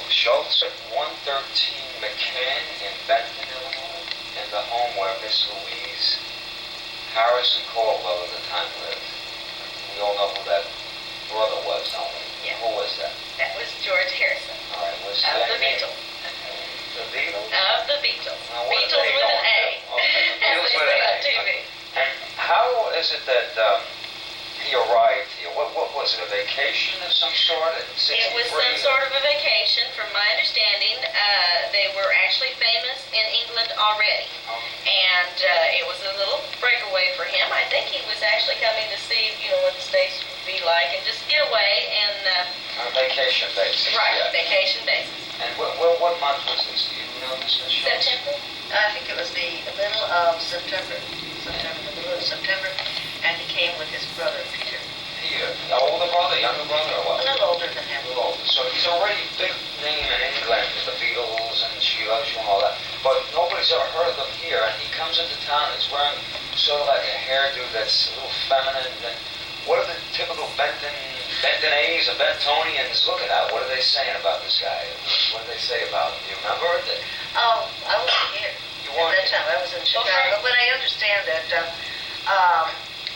Shultz at 113 McCann in Benton, Illinois, in the home where Miss Louise Harrison Caldwell at the time lived. We all know who that brother was, don't we? Yeah. Who was that? That was George Harrison. All right, was Of that the name? Beatles. The Beatles? Of the Beatles. Now, what Beatles did they with go an A. Okay, the As Beatles they with say an on A. TV. And how is it that he arrived here? What was it, a vacation of some sort in 63? It was some sort of a vacation, from my understanding. They were actually famous in England already. And it was a little breakaway for him. I think he was actually coming to see, what the States would be like and just get away and... on a vacation basis. Right, Yeah. vacation basis. And what month was this? Do you know this, Ms. Shultz? September? I think it was the middle of September. The middle of September. And he came with his brother, Peter. Here. Older brother, younger brother, or what? A little older than him. A little older. So he's already a big name in England, the Beatles and She Loves You and all that. But nobody's ever heard of him here. And he comes into town, he's wearing sort of like a hairdo that's a little feminine. And what are the typical Bentonese or Bentonians looking at? What are they saying about this guy? What do they say about him? Do you remember it? Oh, I wasn't here. You weren't at that time. I was in Chicago. But I understand that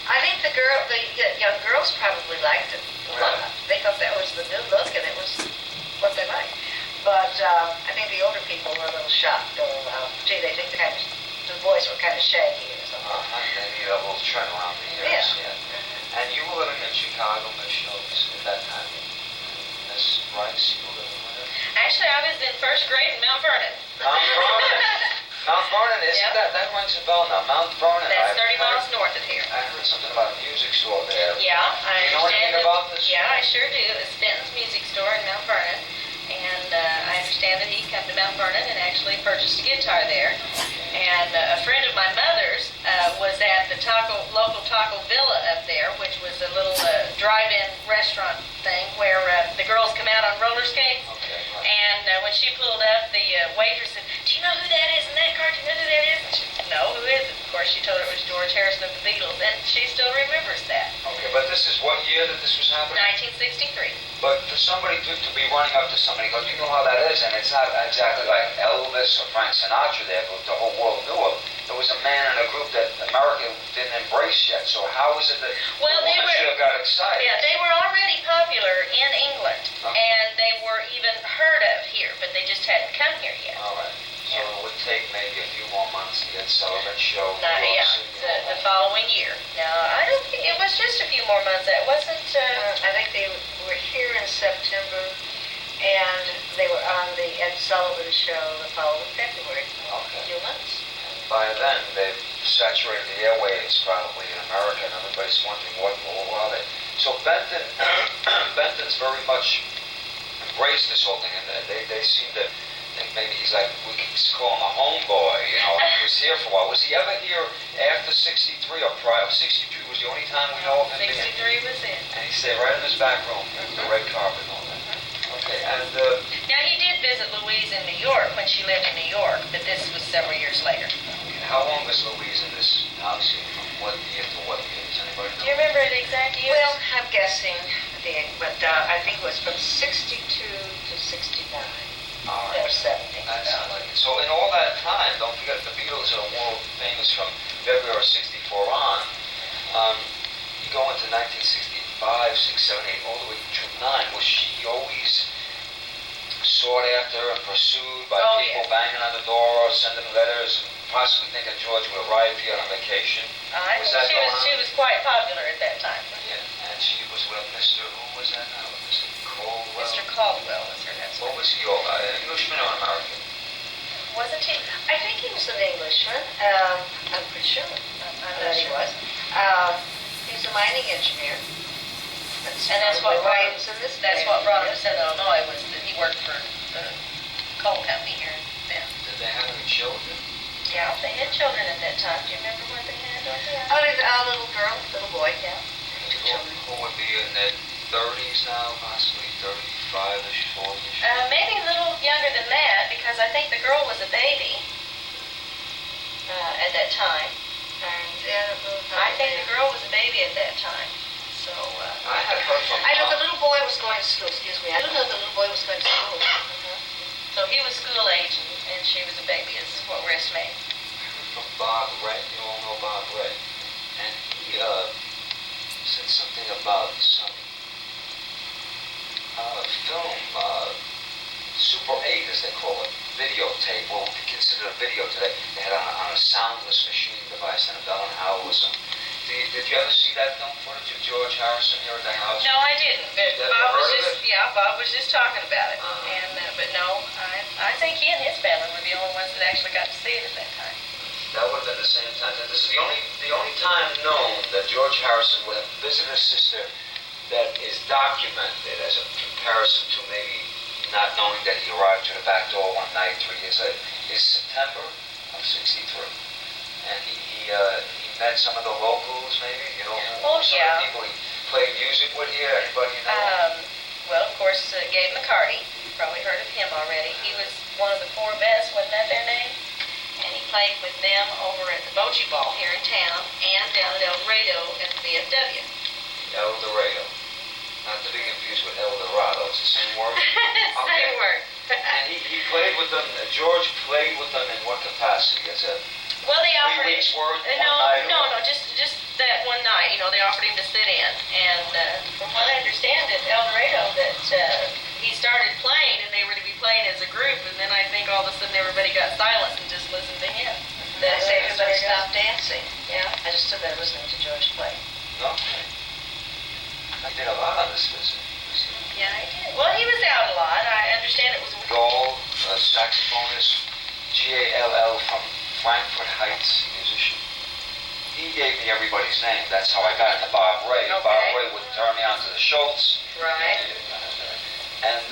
I think the young girls probably liked it a lot. They thought that was the new look and it was what they liked. But I think the older people were a little shocked. Or, gee, they think the boys were kind of shaggy or something. They need a little trim around the ears. Yeah. And you were living in Chicago, Miss Shultz, at that time. Miss Rice, you were living where? Actually, I was in first grade in Mount Vernon. Mount Vernon. Mount Vernon, isn't that rings a bell now? Mount Vernon. That's 30 miles north of here. I heard something about a music store there. Yeah, I Do you know anything about this? Yeah, I sure do. It's Benton's Music Store in Mount Vernon. And I understand that he'd come to Mount Vernon and actually purchased a guitar there. And a friend of my mother's was at the local Taco Villa up there, which was a little drive-in restaurant thing where the girls come out on roller skates. Okay, right. And when she pulled up, the waitress said, "Do you know who that is in that car? Do you know who that is?" And she said, "No, who is it?" Of course, she told her it was George Harrison of the Beatles, and she still remembers that. Okay, but this is what year that this was happening? 1963. But for somebody to be running up to somebody and go, "You know how that is?" And it's not exactly like Elvis or Frank Sinatra there, but the whole world knew him. There was a man in a group that America didn't embrace yet. So how is it that the woman should have got excited? Yeah, they were already popular in England, and they were even heard of here, but they just hadn't come here yet. All right. So it would take maybe a few more months to get Sullivan Show. The following year. No, I don't think it was just a few more months. That wasn't. I think they were here in September, and they were on the Ed Sullivan Show the following February. Okay. A few months. By then, they've saturated the airwaves probably in America, and everybody's wondering what are they. So Benton's very much embraced this whole thing, and they seem to think maybe he's like, we can call him a homeboy, he was here for a while. Was he ever here after 63 or prior? 62 was the only time we know of him being. 63 was it. And he stayed right in his back room, the red carpet and all that. Okay, and... Now, he did visit Louise in New York when she lived in New York, but this was several years later. How long was Louise in this house here? From what year to what year? Does anybody know? Do you remember the exact year? Well, I'm guessing, but I think it was from 62 to 69. All right. Or 70. That sounds like it. So in all that time, don't forget the Beatles are world famous from February 64 on. You go into 1965, 6, 7, 8, all the way to 9. Was she always sought after and pursued by people banging on the door or sending letters, and possibly thinking George would arrive here on vacation? I think she was quite popular at that time. Yeah, and she was with Mr. Who was that now? Mr. Caldwell? Mr. Caldwell was her husband. What was he all about? An Englishman or an American? Wasn't he? I think he was an Englishman. I'm pretty sure. I know he was. He was a mining engineer. And that's what brought him to Southern Illinois, was that he worked for the coal company here then. Did they have any children? Yeah, they had children at that time. Do you remember what they had? Oh, a little girl, little boy, yeah. Who would be in their 30s now, possibly 35-ish, 40-ish? Maybe a little younger than that, because I think the girl was a baby at that time. I think the girl was a baby at that time. So, I had heard from I know the little boy was going to school, excuse me. I don't know the little boy was going to school. So he was school age and she was a baby, is what we're estimating. From Bob Ray, you all know Bob Ray, and he said something about some film, Super 8 as they call it, videotape, what would be considered a video today. They had on a soundless machine device and a bell and howl or something. Did you ever see that film footage of George Harrison here at the house? No, I didn't. But Bob was just talking about it. And but no, I think he and his family were the only ones that actually got to see it at that time. That would have been the same time. And this is the only time known that George Harrison would have visited his sister that is documented as a comparison to maybe not knowing that he arrived through the back door one night 3 years later is September of '63. And he met some of the locals, maybe, you know, some of the people he played music with here, everybody, you know. Well, of course, Gabe McCarty, you've probably heard of him already. He was one of the four best, wasn't that their name? And he played with them over at the Bocce Ball here in town and down at El Dorado at the VFW. El Dorado. Not to be confused with El Dorado. It's the same word? Same word. And he played with them, George played with them in what capacity? As a well, they offered 3 weeks worth, no, just that one night. You know, they offered him to sit in. And from what I understand at El Dorado, that he started playing and they were to be playing as a group. And then I think all of a sudden everybody got silent and just listened to him. Then everybody stopped dancing. Yeah. I just stood there listening to George play. Okay. I did a lot on this visit. Yeah, I did. Well, he was out a lot. I understand it was... Gold, a saxophonist, Gall from Frankfurt Heights, musician. He gave me everybody's name. That's how I got into Bob Ray. Okay. Bob Ray would turn me on to the Shultz. Right. And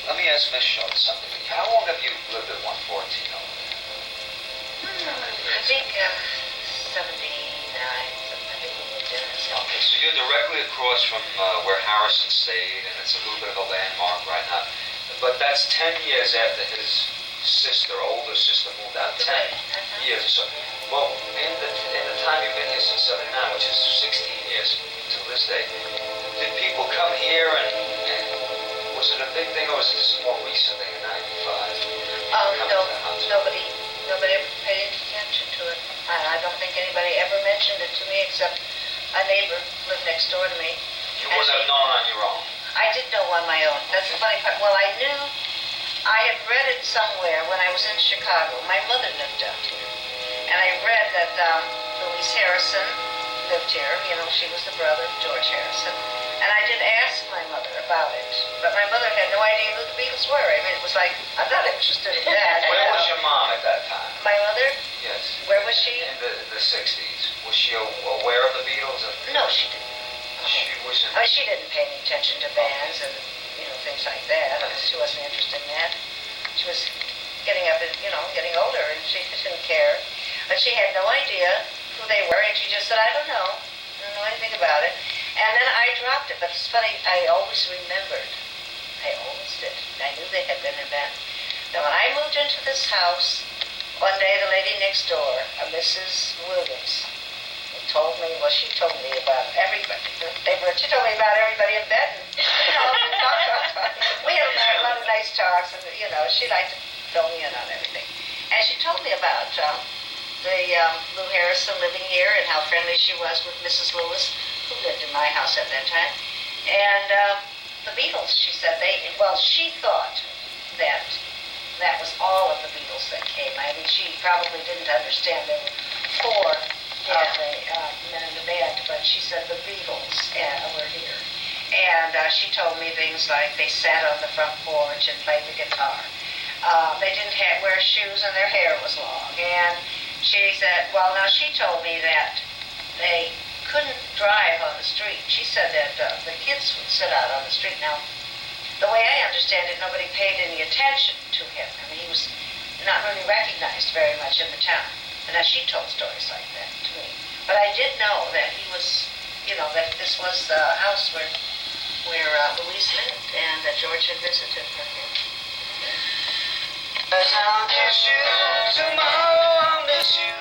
let me ask Miss Shultz something. How long have you lived at 114 over there? I think 79. Okay, so you're directly across from where Harrison stayed, and it's a little bit of a landmark right now. But that's 10 years after his older sister, moved out. 10 years or so. Well, in the time you've been here since '79, which is 16 years to this day, did people come here and was it a big thing, or was it just more recent thing in '95? No, nobody ever paid any attention to it. I don't think anybody ever mentioned it to me except a neighbor lived next door to me. You wouldn't have known on your own. I did know on my own. That's the funny part. Well, I knew, I had read it somewhere when I was in Chicago. My mother lived out here. And I read that Louise Harrison lived here. You know, she was the brother of George Harrison. And I did ask my mother about it. But my mother had no idea who the Beatles were. I mean, it was like, I'm not interested in that. Where was your mom at that time? My mother? Yes. Where was she? In the 60s. Was she aware of the Beatles? No, she didn't. She wasn't. I mean, she didn't pay any attention to bands and, you know, things like that. She wasn't interested in that. She was getting up and, you know, getting older, and she didn't care. But she had no idea who they were, and she just said, I don't know. I don't know anything about it. And then I dropped it, but it's funny, I always remembered. I always did. I knew they had been in band. Now, when I moved into this house, one day the lady next door, Mrs. Williams, told me, well, she told me about everybody. She told me about everybody in Benton. You know, talk. We had a lot of nice talks, and, you know, she liked to fill me in on everything. And she told me about Lou Harrison living here and how friendly she was with Mrs. Lewis, who lived in my house at that time. And the Beatles, she said, she thought that was all of the Beatles that came. I mean, she probably didn't understand there were four of the men in the band, but she said the Beatles were here. And she told me things like they sat on the front porch and played the guitar. They didn't wear shoes and their hair was long. And she said, well, now she told me that they couldn't drive on the street. She said that the kids would sit out on the street. Now, the way I understand it, nobody paid any attention to him. I mean, he was not really recognized very much in the town. And now she told stories like that to me. But I did know that he was, you know, that this was the house where Louise lived and that George had visited her here. I'll kiss you tomorrow, I'll miss you.